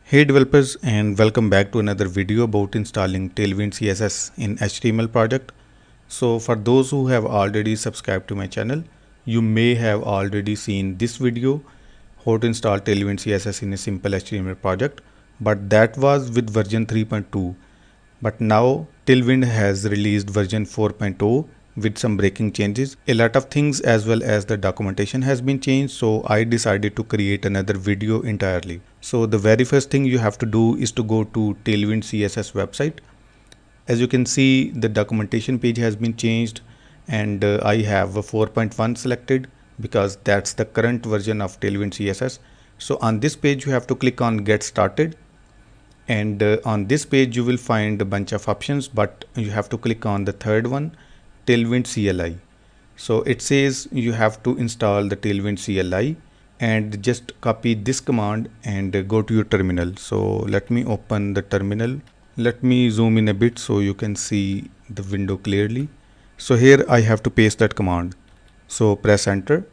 Hey developers, and welcome back to another video about installing Tailwind CSS in HTML project. So for those who have already subscribed to my channel, you may have already seen this video how to install Tailwind CSS in a simple HTML project, but that was with version 3.2. But now Tailwind has released version 4.0 with some breaking changes. A lot of things as well as the documentation has been changed, so I decided to create another video entirely. So the very first thing you have to do is to go to Tailwind CSS website. As you can see, the documentation page has been changed, and I have a 4.1 selected because that's the current version of Tailwind CSS. So on this page you have to click on Get Started, and on this page you will find a bunch of options, but you have to click on the third one, Tailwind CLI. So it says you have to install the Tailwind CLI, and just copy this command and go to your terminal. So let me open the terminal. Let me zoom in a bit so you can see the window clearly. So here I have to paste that command. So press enter.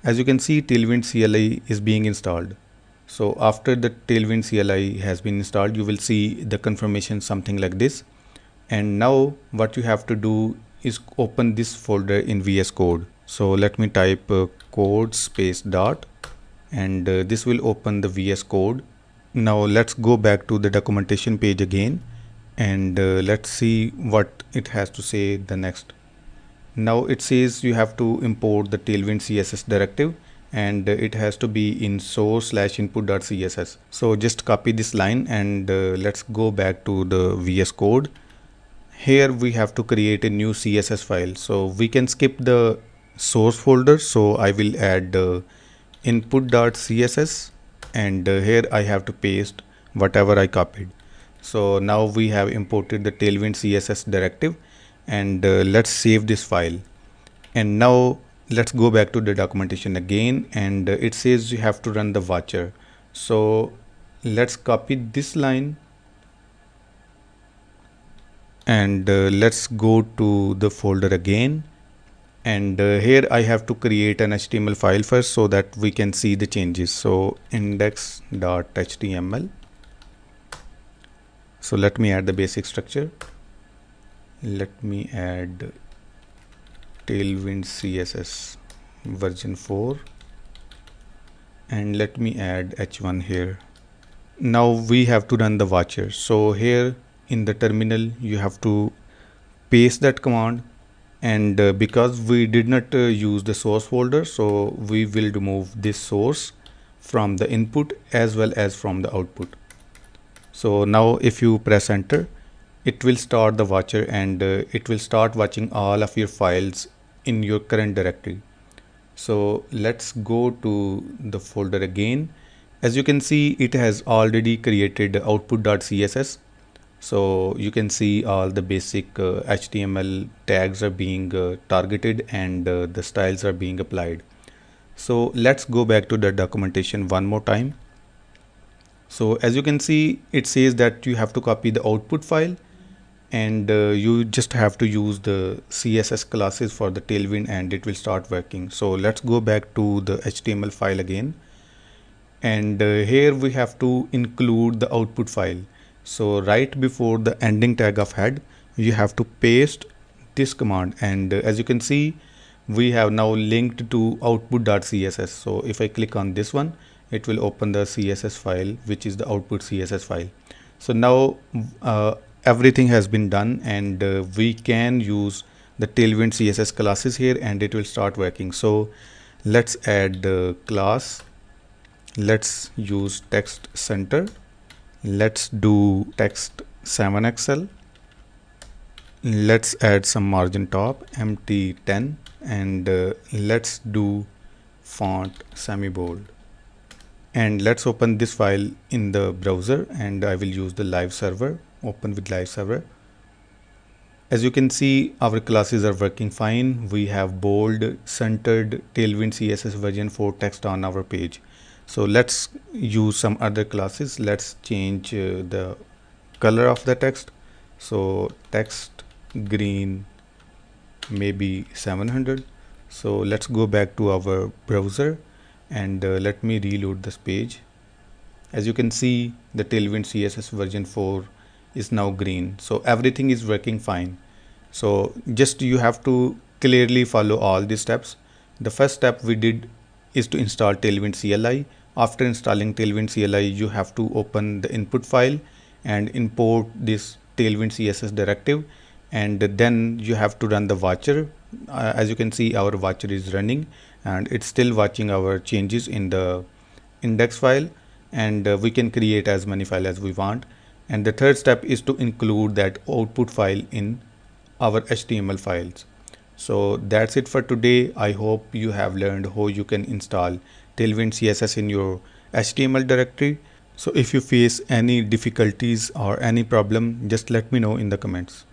As you can see, Tailwind CLI is being installed. So after the Tailwind CLI has been installed, you will see the confirmation something like this. And now what you have to do is open this folder in VS Code. So let me type code space dot, and this will open the VS Code. Now let's go back to the documentation page again, and let's see what it has to say the next. Now it says you have to import the Tailwind CSS directive, and it has to be in source/input.css. So just copy this line, and let's go back to the VS Code. Here we have to create a new CSS file. So we can skip the source folder. So I will add input.css, and here I have to paste whatever I copied. So now we have imported the Tailwind CSS directive, and let's save this file. And now let's go back to the documentation again, and it says you have to run the watcher. So let's copy this line, and let's go to the folder again, and here I have to create an HTML file first so that we can see the changes. So index.html. So let me add the basic structure. Let me add Tailwind CSS version 4, and let me add h1 here. Now we have to run the watcher. So here in the terminal you have to paste that command, and because we did not use the source folder, so we will remove this source from the input as well as from the output. So now if you press enter, it will start the watcher, and it will start watching all of your files in your current directory. So let's go to the folder again. As you can see, it has already created output.css. So you can see all the basic HTML tags are being targeted, and the styles are being applied. So let's go back to the documentation one more time. So as you can see, it says that you have to copy the output file, and you just have to use the CSS classes for the Tailwind, and it will start working. So let's go back to the HTML file again, and here we have to include the output file. So right before the ending tag of head, you have to paste this command, and as you can see, we have now linked to output.css. So if I click on this one, it will open the CSS file, which is the output CSS file. So now everything has been done, and we can use the Tailwind CSS classes here, and it will start working. So let's add the class. Let's use text center. Let's do text 7XL. Let's add some margin top, empty 10, and let's do font semi bold. And let's open this file in the browser, and I will use the live server. Open with live server. As you can see, our classes are working fine. We have bold, centered Tailwind CSS version 4 text on our page. So let's use some other classes. Let's change the color of the text. So text green, maybe 700. So let's go back to our browser, and let me reload this page. As you can see, the Tailwind CSS version 4 is now green. So everything is working fine. So just you have to clearly follow all these steps. The first step we did is to install Tailwind CLI. After installing Tailwind CLI, you have to open the input file and import this Tailwind CSS directive, and then you have to run the watcher. As you can see, our watcher is running and it's still watching our changes in the index file, and we can create as many files as we want. And the third step is to include that output file in our HTML files. So that's it for today. I hope you have learned how you can install Tailwind CSS in your HTML directory. So if you face any difficulties or any problem, just let me know in the comments.